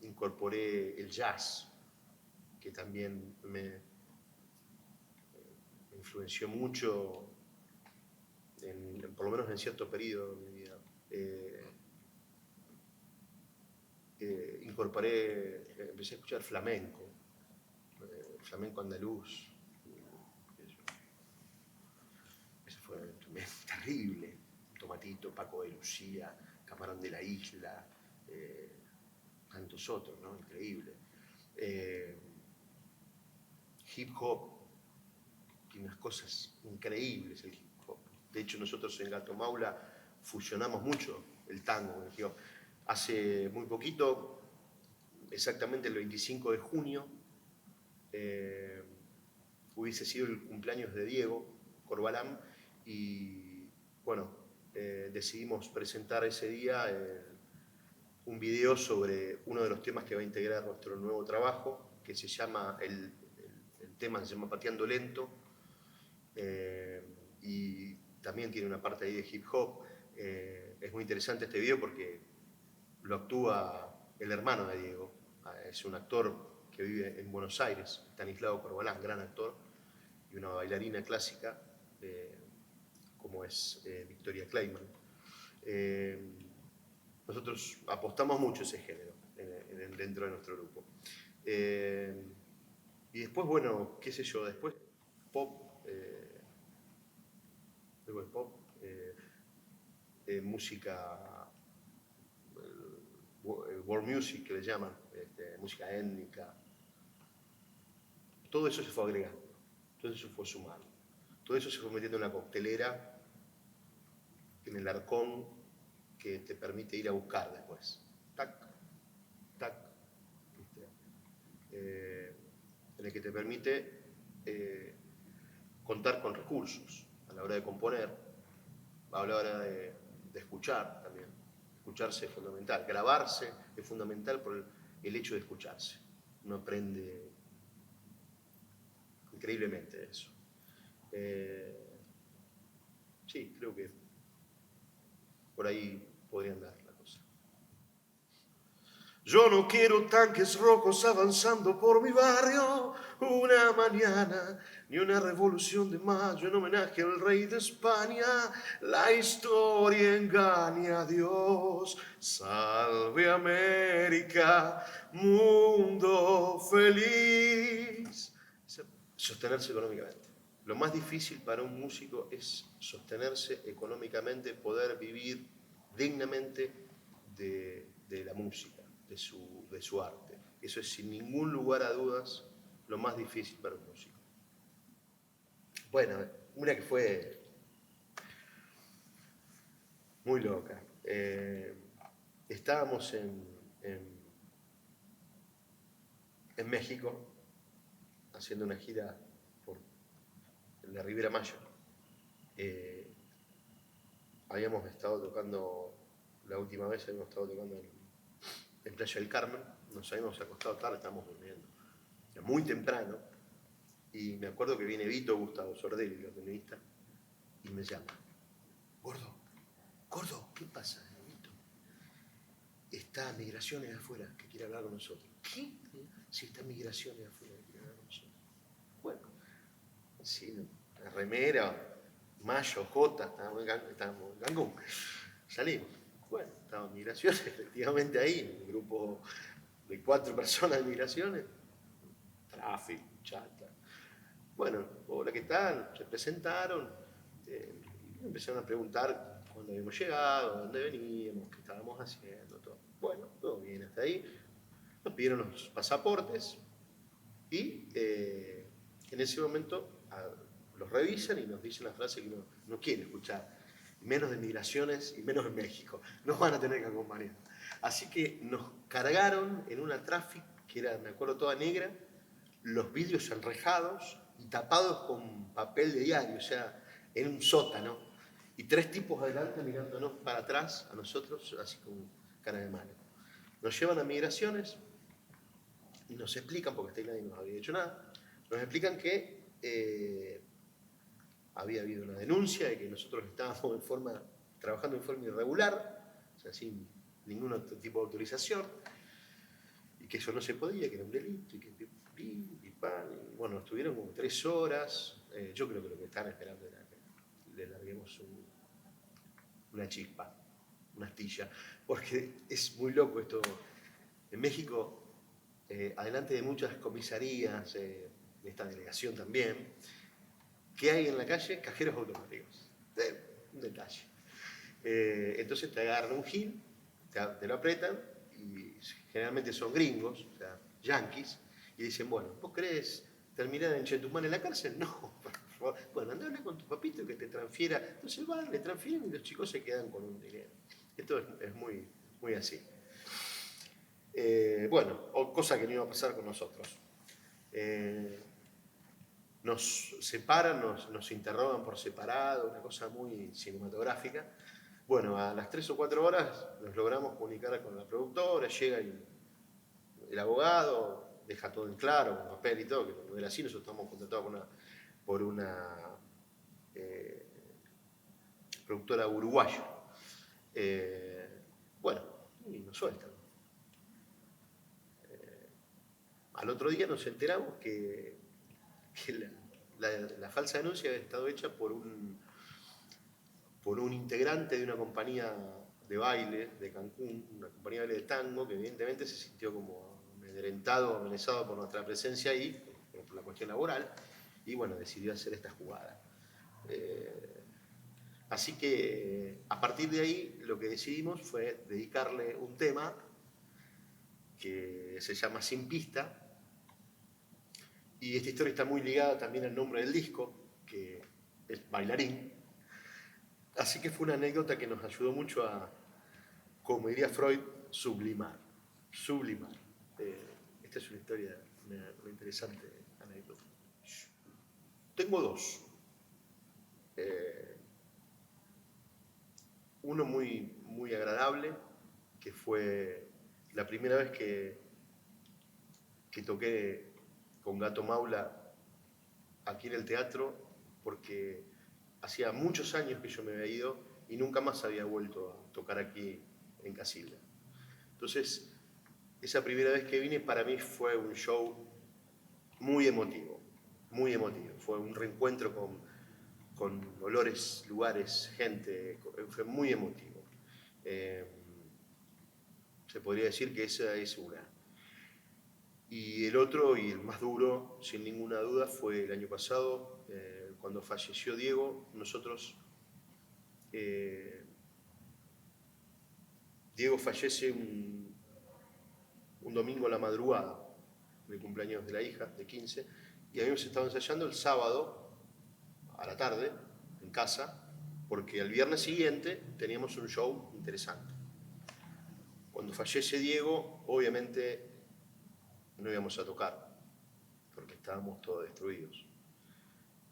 Incorporé el jazz, que también me influenció mucho, por lo menos en cierto periodo de mi vida. Empecé a escuchar flamenco, flamenco andaluz. Eso fue terrible. Tomatito, Paco de Lucía, Camarón de la Isla, tantos otros, ¿no? Increíble. Hip hop, tiene unas cosas increíbles el hip hop. De hecho, nosotros en Gato Maula fusionamos mucho el tango. Hace muy poquito, exactamente el 25 de junio, hubiese sido el cumpleaños de Diego Corbalán y bueno, decidimos presentar ese día un video sobre uno de los temas que va a integrar nuestro nuevo trabajo, que se llama, el tema se llama Pateando Lento, y también tiene una parte ahí de hip hop. Es muy interesante este video porque lo actúa el hermano de Diego, es un actor que vive en Buenos Aires, Estanislao Corbalán, gran actor, y una bailarina clásica, como es Victoria Kleiman. Nosotros apostamos mucho a ese género dentro de nuestro grupo. Y después, bueno, qué sé yo, después pop, luego el pop, música, world music que le llaman, música étnica, todo eso se fue agregando, todo eso se fue sumando, todo eso se fue metiendo en la coctelera, en el arcón que te permite ir a buscar después. Tac, tac, ¿viste? En el que te permite contar con recursos a la hora de componer, a la hora de escuchar también. Escucharse es fundamental, grabarse es fundamental por el hecho de escucharse. Uno aprende increíblemente de eso. Sí, creo que por ahí podría andar la cosa. Yo no quiero tanques rojos avanzando por mi barrio una mañana, ni una revolución de mayo en homenaje al rey de España. La historia engaña a Dios. Salve América, mundo feliz. Sostenerse económicamente. Lo más difícil para un músico es sostenerse económicamente, poder vivir dignamente de la música, de su arte. Eso es sin ningún lugar a dudas lo más difícil para un músico. Bueno, una que fue muy loca. Estábamos en México haciendo una gira por la Riviera Maya. Habíamos estado tocando, la última vez habíamos estado tocando en Playa del Carmen, nos habíamos acostado tarde, estábamos durmiendo. Era muy temprano, y me acuerdo que viene Vito Gustavo Sordelli, el organista, y me llama. Gordo, ¿qué pasa, Vito? Está Migraciones afuera, que quiere hablar con nosotros. ¿Qué? Sí, está Migraciones afuera, que quiere hablar con nosotros. Bueno, sí, la remera, Mayo, Jota, estábamos en Cancún. Salimos. Bueno, estaba Migraciones, efectivamente ahí, un grupo de 4 personas de Migraciones. Tráfico, chata. Bueno, hola, ¿qué tal? Se presentaron, empezaron a preguntar cuándo habíamos llegado, dónde veníamos, qué estábamos haciendo, todo. Bueno, todo bien hasta ahí. Nos pidieron los pasaportes y en ese momento los revisan y nos dicen la frase que no quiere escuchar. Menos de Migraciones y menos en México. Nos van a tener que acompañar. Así que nos cargaron en una Traffic que era, me acuerdo, toda negra, los vidrios enrejados y tapados con papel de diario, o sea, en un sótano, y 3 tipos adelante mirándonos para atrás a nosotros, así con cara de malo. Nos llevan a Migraciones y nos explican, porque hasta ahí nadie nos había dicho nada, nos explican que había habido una denuncia de que nosotros estábamos trabajando en forma irregular, o sea, sin ningún otro tipo de autorización, y que eso no se podía, que era un delito, y que y bueno, estuvieron como 3 horas. Yo creo que lo que están esperando era que le larguemos una chispa, una astilla, porque es muy loco esto. En México, adelante de muchas comisarías, de esta delegación también, ¿qué hay en la calle? Cajeros automáticos. Un detalle. Entonces te agarran un gil, te lo apretan, y generalmente son gringos, o sea, yanquis, y dicen, bueno, ¿vos querés terminar en Chetumal en la cárcel? No, por favor. Bueno, andá a hablar con tu papito que te transfiera. Entonces van, le transfieren y los chicos se quedan con un dinero. Esto es muy, muy así. Bueno, cosa que no iba a pasar con nosotros. Nos separan, nos interrogan por separado, una cosa muy cinematográfica. Bueno, a las 3 o 4 horas nos logramos comunicar con la productora, llega el abogado, deja todo en claro, con papel y todo, que no era así. Nosotros estamos contratados por una productora uruguaya. Bueno, y nos sueltan. Al otro día nos enteramos que la falsa denuncia había estado hecha por un integrante de una compañía de baile de Cancún, una compañía de baile de tango, que evidentemente se sintió como amedrentado, amenazado por nuestra presencia ahí, por la cuestión laboral, y bueno, decidió hacer esta jugada. Así que a partir de ahí lo que decidimos fue dedicarle un tema que se llama Sin Pista, Y esta historia está muy ligada también al nombre del disco, que es Bailarín. Así que fue una anécdota que nos ayudó mucho a, como diría Freud, sublimar. Sublimar. Esta es una historia, una interesante anécdota. Tengo dos. Uno muy agradable, que fue la primera vez que toqué con Gato Maula aquí en el teatro, porque hacía muchos años que yo me había ido y nunca más había vuelto a tocar aquí en Casilda. Entonces, esa primera vez que vine para mí fue un show muy emotivo, muy emotivo. Fue un reencuentro con olores, lugares, gente, fue muy emotivo. Se podría decir que esa es una. Y el otro, y el más duro, sin ninguna duda, fue el año pasado, cuando falleció Diego. Diego fallece un domingo a la madrugada, el cumpleaños de la hija, de 15, y habíamos estado ensayando el sábado a la tarde, en casa, porque al viernes siguiente teníamos un show interesante. Cuando fallece Diego, obviamente no íbamos a tocar, porque estábamos todos destruidos.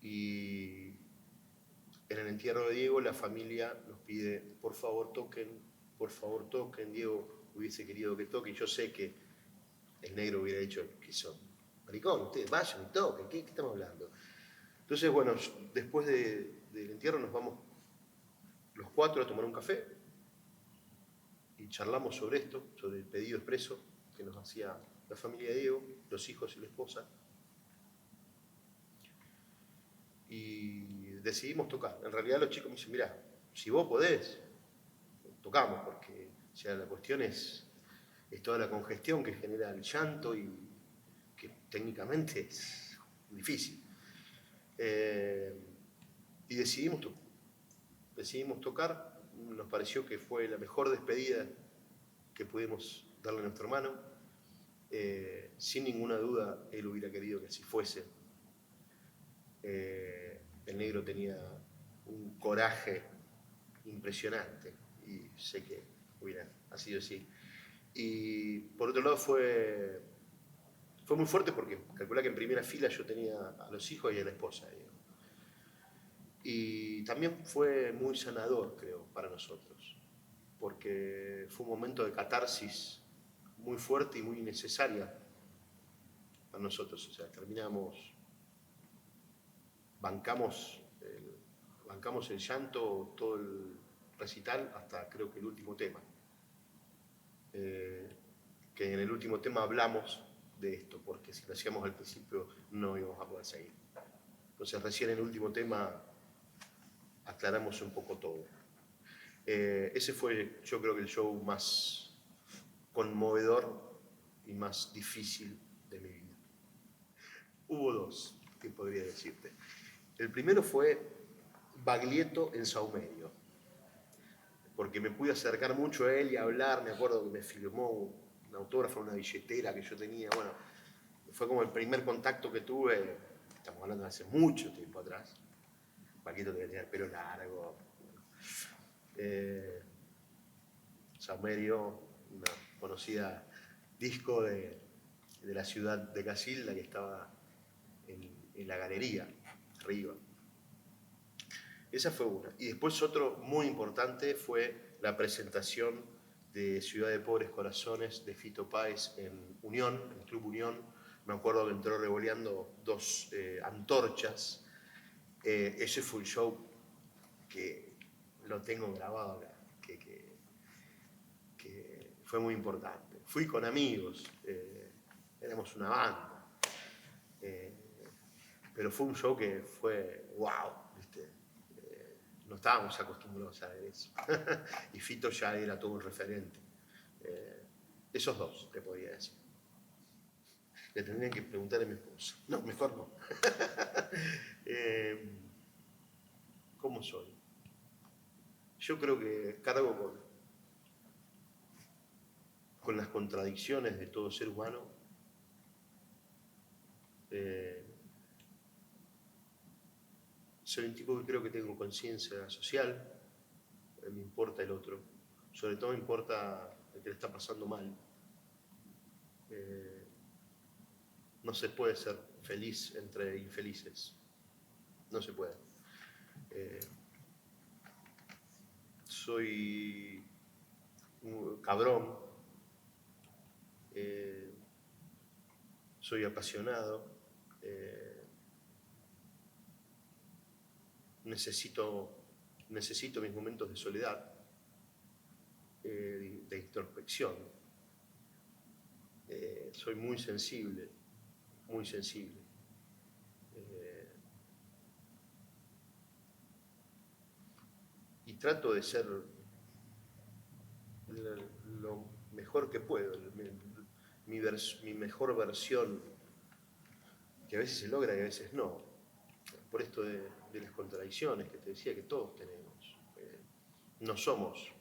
Y en el entierro de Diego, la familia nos pide, por favor toquen, Diego hubiese querido que toque, y yo sé que el negro hubiera dicho que son maricón, ustedes vayan y toquen, ¿qué estamos hablando? Entonces, bueno, después del entierro nos vamos los cuatro a tomar un café y charlamos sobre esto, sobre el pedido expreso que nos hacía la familia de Diego, los hijos y la esposa. Y decidimos tocar. En realidad los chicos me dicen, mirá, si vos podés, tocamos, porque o sea, la cuestión es toda la congestión que genera el llanto y que técnicamente es difícil. Y decidimos tocar, nos pareció que fue la mejor despedida que pudimos darle a nuestro hermano. Sin ninguna duda, él hubiera querido que así fuese. El negro tenía un coraje impresionante y sé que ha sido así. Y por otro lado fue muy fuerte porque calculá que en primera fila yo tenía a los hijos y a la esposa. Y también fue muy sanador, creo, para nosotros, porque fue un momento de catarsis muy fuerte y muy necesaria para nosotros. O sea, bancamos el llanto, todo el recital, hasta creo que el último tema. Que en el último tema hablamos de esto, porque si lo hacíamos al principio no íbamos a poder seguir. Entonces recién en el último tema aclaramos un poco todo. Ese fue, yo creo que el show más conmovedor y más difícil de mi vida. Hubo dos, que podría decirte. El primero fue Baglietto en Saumerio, porque me pude acercar mucho a él y hablar. Me acuerdo que me firmó un autógrafo en una billetera que yo tenía. Bueno, fue como el primer contacto que tuve, estamos hablando de hace mucho tiempo atrás. Baglietto tenía el pelo largo. Saumerio, una conocida disco de la ciudad de Casilda, que estaba en la galería, arriba. Esa fue una. Y después otro muy importante fue la presentación de Ciudad de Pobres Corazones de Fito Páez en Unión, en el Club Unión. Me acuerdo que entró revoleando dos antorchas. Ese fue un show que lo tengo grabado acá, que fue muy importante. Fui con amigos, éramos una banda, pero fue un show que fue wow, ¿viste? No estábamos acostumbrados a ver eso. Y Fito ya era todo un referente. Esos dos, te podría decir. Le tendrían que preguntar a mi esposa. No, mejor no. ¿Cómo soy? Yo creo que cargo con las contradicciones de todo ser humano. soy un tipo que creo que tengo conciencia social, me importa el otro, sobre todo me importa el que le está pasando mal. No se puede ser feliz entre infelices, no se puede. Soy un cabrón, soy apasionado, necesito mis momentos de soledad, de introspección. Soy muy sensible, muy sensible. Y trato de ser lo mejor que puedo, mi mejor versión, que a veces se logra y a veces no. Por esto de las contradicciones que te decía que todos tenemos. No somos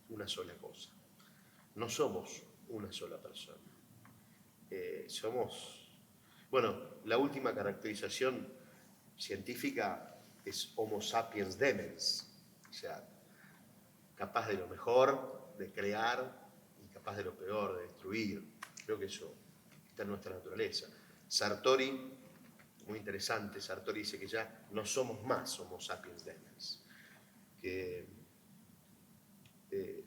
una sola cosa, no somos una sola persona. Somos, bueno, la última caracterización científica es Homo sapiens demens, o sea, capaz de lo mejor, de crear, y capaz de lo peor, de destruir. Creo que eso está en nuestra naturaleza. Sartori, muy interesante, Sartori dice que ya no somos más Homo sapiens demens, que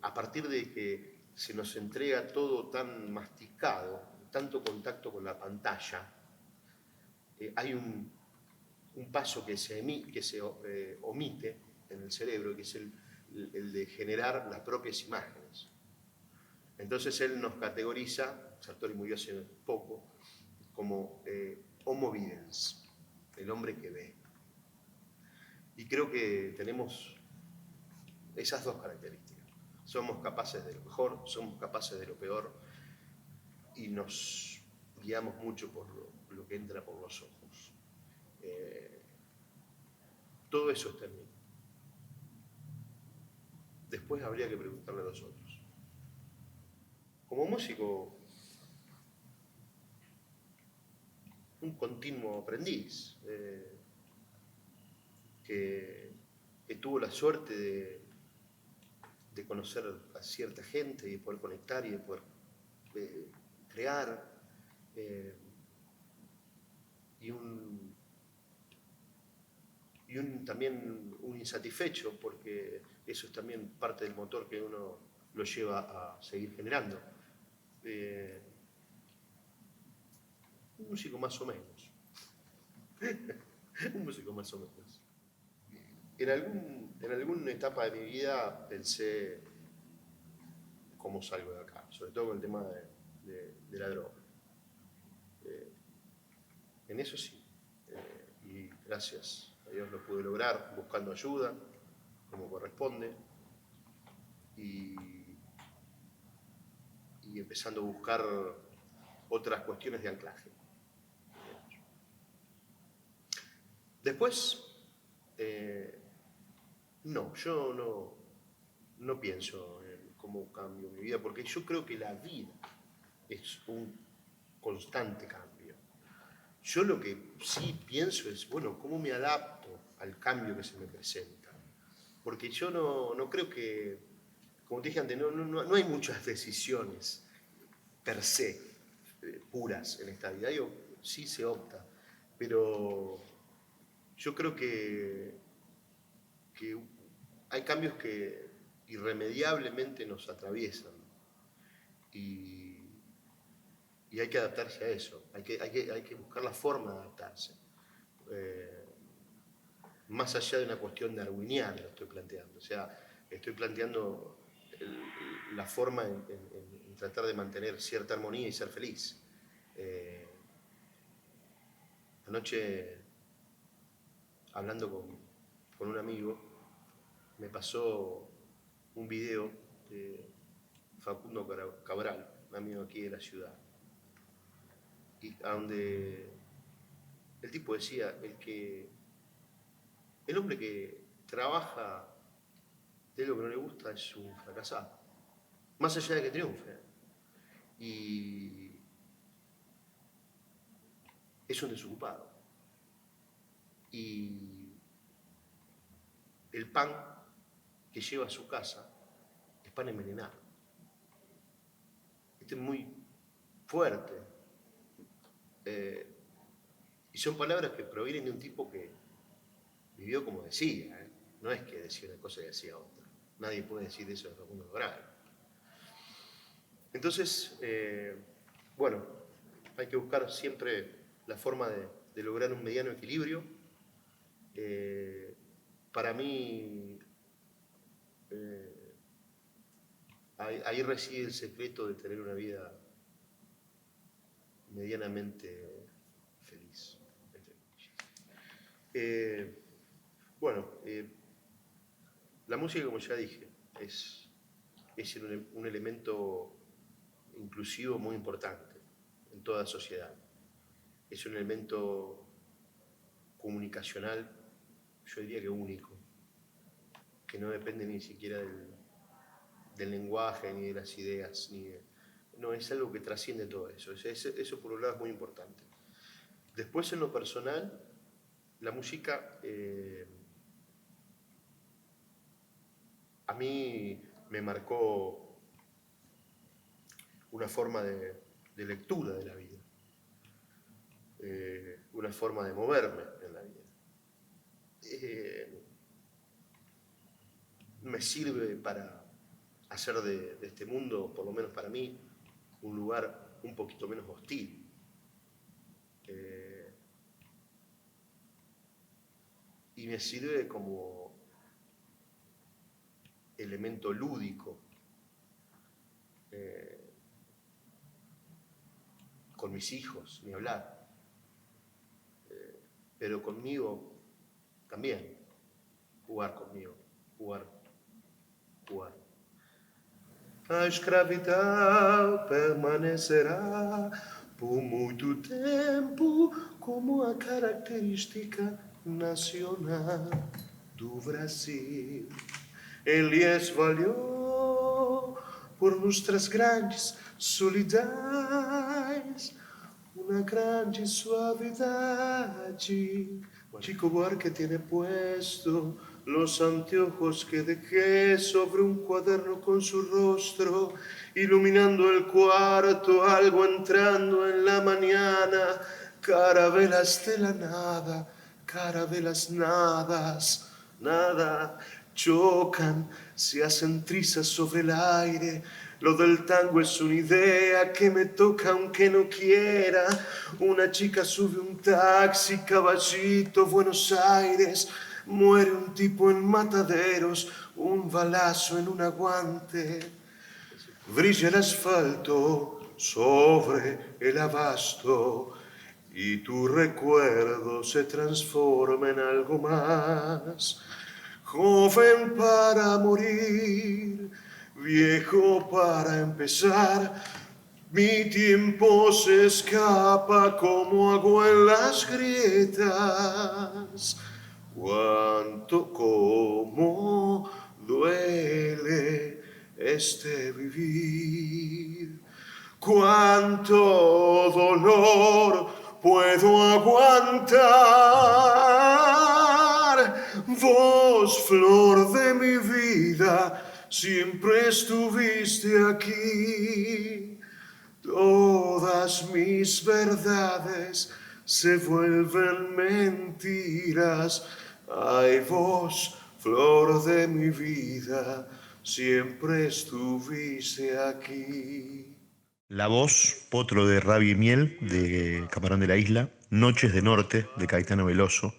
a partir de que se nos entrega todo tan masticado, tanto contacto con la pantalla, hay un paso que se omite en el cerebro, que es el de generar las propias imágenes. Entonces él nos categoriza, Sartori murió hace poco, como Homo videns, el hombre que ve. Y creo que tenemos esas dos características. Somos capaces de lo mejor, somos capaces de lo peor y nos guiamos mucho por lo que entra por los ojos. Todo eso está en mí. Después habría que preguntarle a los otros. Como músico, un continuo aprendiz que tuvo la suerte de conocer a cierta gente y de poder conectar y de poder crear también un insatisfecho, porque eso es también parte del motor que uno lo lleva a seguir generando. Un músico más o menos. Un músico más o menos. En alguna etapa de mi vida pensé cómo salgo de acá, sobre todo con el tema de la droga. En eso sí. Y gracias a Dios lo pude lograr buscando ayuda, como corresponde, y empezando a buscar otras cuestiones de anclaje. Después, no, yo no pienso en cómo cambio mi vida, porque yo creo que la vida es un constante cambio. Yo lo que sí pienso es, bueno, ¿cómo me adapto al cambio que se me presenta? Porque yo no creo que, como te dije antes, no hay muchas decisiones per se puras en esta vida. Digo, sí se opta, pero yo creo que hay cambios que irremediablemente nos atraviesan y hay que adaptarse a eso, hay que buscar la forma de adaptarse. Más allá de una cuestión darwiniana lo estoy planteando, o sea, estoy planteando la forma en tratar de mantener cierta armonía y ser feliz. Anoche, hablando con un amigo, me pasó un video de Facundo Cabral, un amigo aquí de la ciudad, y a donde el tipo decía, el hombre que trabaja de lo que no le gusta es un fracasado, más allá de que triunfe, y es un desocupado. Y el pan que lleva a su casa es pan envenenado. Esto es muy fuerte. Y son palabras que provienen de un tipo que vivió como decía, ¿eh? No es que decía una cosa y decía otra. Nadie puede decir eso de Facundo Cabral. Entonces, bueno, hay que buscar siempre la forma de lograr un mediano equilibrio. Para mí, ahí reside el secreto de tener una vida medianamente feliz. Bueno, la música, como ya dije, es un elemento inclusivo muy importante en toda sociedad. Es un elemento comunicacional, yo diría que único, que no depende ni siquiera del lenguaje, ni de las ideas, no, es algo que trasciende todo eso. Eso por un lado es muy importante. Después, en lo personal, la música a mí me marcó una forma de lectura de la vida, una forma de moverme en la vida. Me sirve para hacer de este mundo, por lo menos para mí, un lugar un poquito menos hostil. Y me sirve como elemento lúdico, con mis hijos, ni hablar, pero conmigo también, jugar conmigo, jugar. A escravidão permanecerá por muito tempo como a característica nacional do Brasil. Elias valeu por nuestras grandes solidões, una grande suavidade. Chico Buarque tiene puesto los anteojos que dejé sobre un cuaderno con su rostro, iluminando el cuarto, algo entrando en la mañana, carabelas de la nada, carabelas nadas, nada, chocan, se hacen trizas sobre el aire. Lo del tango es una idea que me toca aunque no quiera. Una chica sube un taxi, Caballito, Buenos Aires. Muere un tipo en Mataderos, un balazo en un aguante. Brilla el asfalto sobre el abasto y tu recuerdo se transforma en algo más. Joven para morir, viejo para empezar, mi tiempo se escapa como agua en las grietas. Cuánto como duele este vivir, cuánto dolor puedo aguantar. Vos, flor de mi vida, siempre estuviste aquí. Todas mis verdades se vuelven mentiras. Ay, vos, flor de mi vida, siempre estuviste aquí. La voz, Potro de Rabia y Miel, de Camarón de la Isla, Noches de Norte, de Caetano Veloso,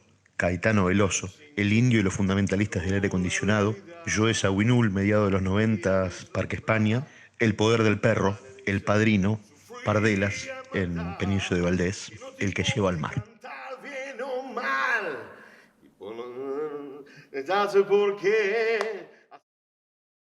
El Indio y los Fundamentalistas del Aire Acondicionado, Joe Zawinul, mediados de los 90, Parque España, El Poder del Perro, El Padrino, Pardelas, en Península de Valdés, El que lleva al mar. Ya sé por qué